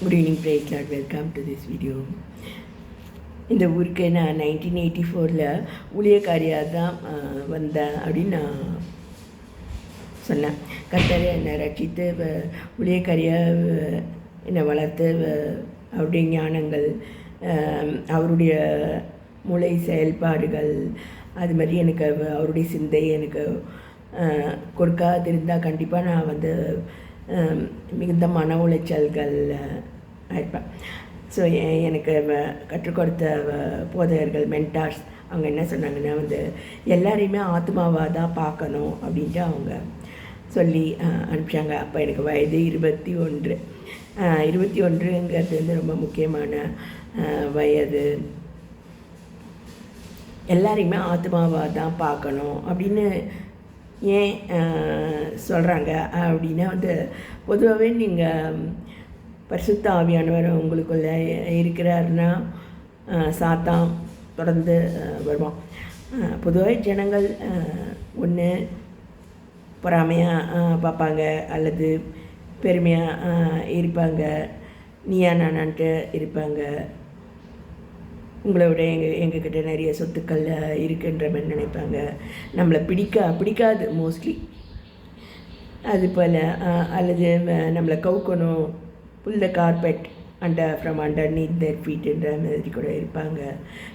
Good evening, praise Lord. Welcome to this video. இந்த ஊருக்கு நான் 1984 ஊழியக்காரியாக தான் வந்தேன் அப்படின்னு நான் சொன்னேன். கர்த்தர் என்னை ரட்சித்து ஊழியக்காரியாக என்னை வளர்த்து அவருடைய ஞானங்கள், அவருடைய மூளை செயல்பாடுகள், அது மாதிரி எனக்கு அவருடைய சிந்தை எனக்கு கொடுக்காதிருந்தால் கண்டிப்பாக நான் வந்து மிகுந்த மன உளைச்சல்கள் ஆயிருப்பேன். ஸோ எனக்கு கற்றுக் கொடுத்த போதகர்கள், மென்டார்ஸ், அவங்க என்ன சொன்னாங்கன்னா வந்து எல்லாரையுமே ஆத்மாவாக தான் பார்க்கணும் அப்படின்ட்டு அவங்க சொல்லி அனுப்பிச்சாங்க. அப்போ எனக்கு வயது 21. 21ங்கிறது வந்து ரொம்ப முக்கியமான வயது. எல்லாரையுமே ஆத்மாவாக தான் பார்க்கணும் அப்படின்னு ஏன் சொல்கிறாங்க அப்படின்னா வந்து பொதுவாகவே நீங்கள் பரிசுத்த ஆவியானவர் உங்களுக்குள்ளே இருக்கிறாருன்னா சாத்தான் தொடர்ந்து வருவான். பொதுவாக ஜனங்கள் ஒன்று பொறாமையாக பார்ப்பாங்க, அல்லது பெருமையாக இருப்பாங்க, நீயா நானான்ட்டு இருப்பாங்க. உங்களை விட எங்ககிட்ட நிறைய சொத்துக்கள் இருக்குன்ற மாதிரி நினைப்பாங்க. நம்மளை பிடிக்காது மோஸ்ட்லி. அது போல் அல்லது நம்மளை கவுக்கணும், புல் த கார்பெட் ஃப்ரம் அண்டர்நீத் தேர் ஃபீட்டுன்ற மாதிரி கூட இருப்பாங்க.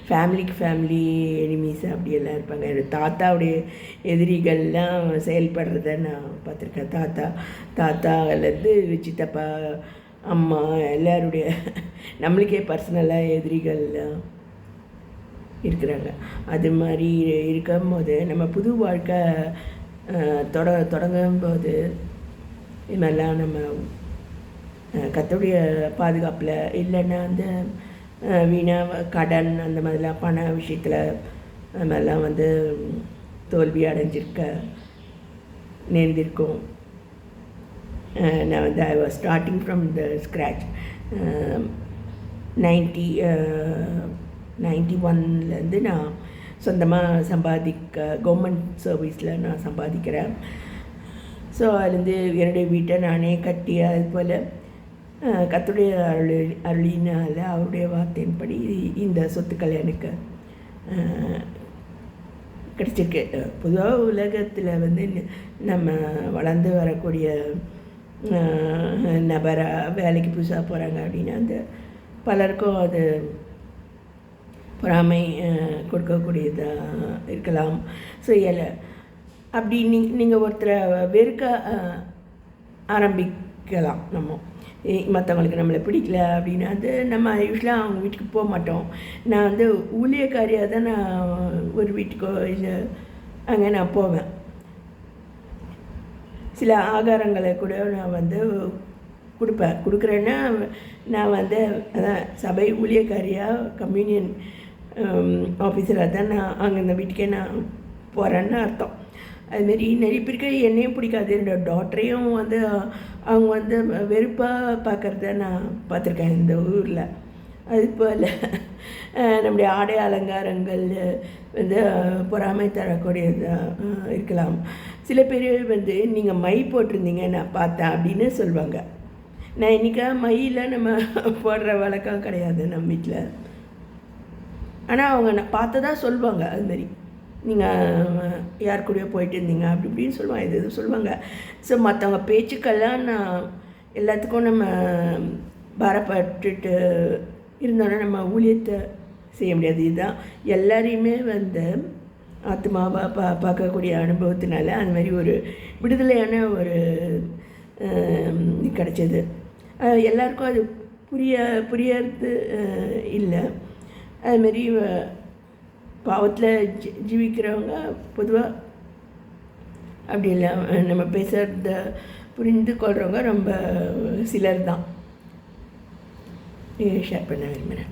ஃபேமிலி எனிமீஸ் அப்படியெல்லாம் இருப்பாங்க. என்னோடய தாத்தாவுடைய எதிரிகள்லாம் செயல்படுறத நான் பார்த்துருக்கேன். தாத்தாலேருந்து சித்தப்பா, அம்மா, எல்லாருடைய நம்மளுக்கே பர்சனலாக எதிரிகள்லாம் இருக்கிறாங்க. அது மாதிரி இருக்கும்போது நம்ம புது வாழ்க்கை தொடங்கும்போது இது மாதிரிலாம் நம்ம கர்த்தருடைய பாதுகாப்பில் இல்லைன்னா வந்து வீணாக கடன் அந்த மாதிரிலாம் பண விஷயத்தில் அது மாதிரிலாம் வந்து தோல்வி அடைஞ்சிருக்க நேர்ந்திருக்கும். நான் வந்து I was starting from the scratch. 91லேருந்து நான் சொந்தமாக கவர்மெண்ட் சர்வீஸில் நான் சம்பாதிக்கிறேன். ஸோ அதுலேருந்து என்னுடைய வீட்டை நானே கட்டி, அது போல் கர்த்தருடைய அருளினால் அவருடைய வார்த்தையின்படி இந்த சொத்துக்கள் எனக்கு கிடச்சிருக்கு. பொதுவாக உலகத்தில் வந்து நம்ம வளர்ந்து வரக்கூடிய நபராக வேலைக்கு புதுசாக போகிறாங்க அப்படின்னா அந்த பலருக்கும் அது பொறாமை கொடுக்கக்கூடியதாக இருக்கலாம். ஸோ அப்படி நீங்கள் ஒருத்தரை வெறுக்க ஆரம்பிக்கலாம். நம்ம மற்றவங்களுக்கு நம்மளை பிடிக்கல அப்படின்னா வந்து நம்ம யூஸ்வலாக அவங்க வீட்டுக்கு போக மாட்டோம். நான் வந்து ஊழியக்காரியாக தான் நான் ஒரு வீட்டுக்கோ இல்லை அங்கே நான் போவேன். சில ஆகாரங்களை கூட நான் வந்து கொடுக்குறேன்னா நான் வந்து அதான் சபை ஊழியக்காரியாக கம்யூனியன் ஆஃபீஸராக தான் நான் அங்கே இந்த வீட்டுக்கே நான் போகிறேன்னு அர்த்தம். அதுமாரி நிறைய பேருக்கு என்னையும் பிடிக்காது, என்னோடய டாட்டரையும் வந்து அவங்க வந்து வெறுப்பாக பார்க்குறத நான் பார்த்துருக்கேன் இந்த ஊரில். அது போல் நம்முடைய ஆடை அலங்காரங்கள் வந்து பொறாமை தரக்கூடியதாக இருக்கலாம். சில பேர் வந்து நீங்கள் மை போட்டிருந்தீங்க நான் பார்த்தேன் அப்படின்னு சொல்லுவாங்க. நான் இன்றைக்கா மையில் நம்ம போடுற வழக்கம் கிடையாது நம்ம வீட்டில். ஆனால் அவங்க நான் பார்த்ததா சொல்லுவாங்க. அதுமாரி நீங்கள் யார் கூடயோ போயிட்டு இருந்தீங்க அப்படி இப்படின்னு சொல்லுவாங்க, இது சொல்லுவாங்க. ஸோ மற்றவங்க பேச்சுக்கெல்லாம் நான் எல்லாத்துக்கும் நம்ம பாரப்பட்டுட்டு இருந்தோன்னா நம்ம ஊழியத்தை செய்ய முடியாது. இதுதான் எல்லாரையுமே வந்து ஆத்மாவாக பார்க்கக்கூடிய அனுபவத்தினால அந்த மாதிரி ஒரு விடுதலையான ஒரு கிடச்சிது. எல்லாருக்கும் அது புரியறது இல்லை. அதுமாரி பாவத்தில் ஜீவிக்கிறவங்க பொதுவாக அப்படி இல்லை. நம்ம பேசுகிறத புரிந்து கொள்கிறவங்க ரொம்ப சிலர் தான். ஷேர் பண்ண விரும்புகிறேன்.